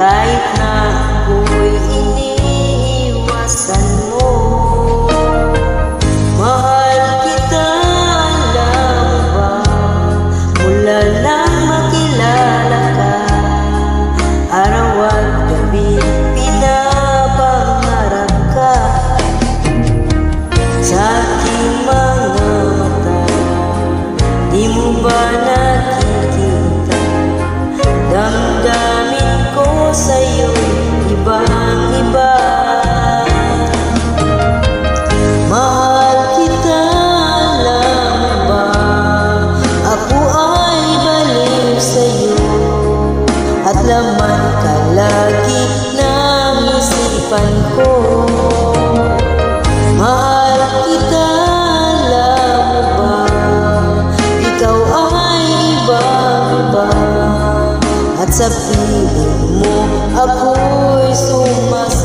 kahit na ako'y iniiwasan mo. Mahal kita, alam mo ba? Mula lang makilala ka, araw at gabi pinapangarap ka sa aking mga mata. Di mo ba nakikita? Damdamin ko sa'yo'y ibang-iba. Mahal kita, alam mo ba? Ako ay baliw sa'yo, at laman ka lagi ng isipan ko. Mahal kita, alam mo ba? Ikaw ay iba-iba, at sa piling mo ako'y sumasama.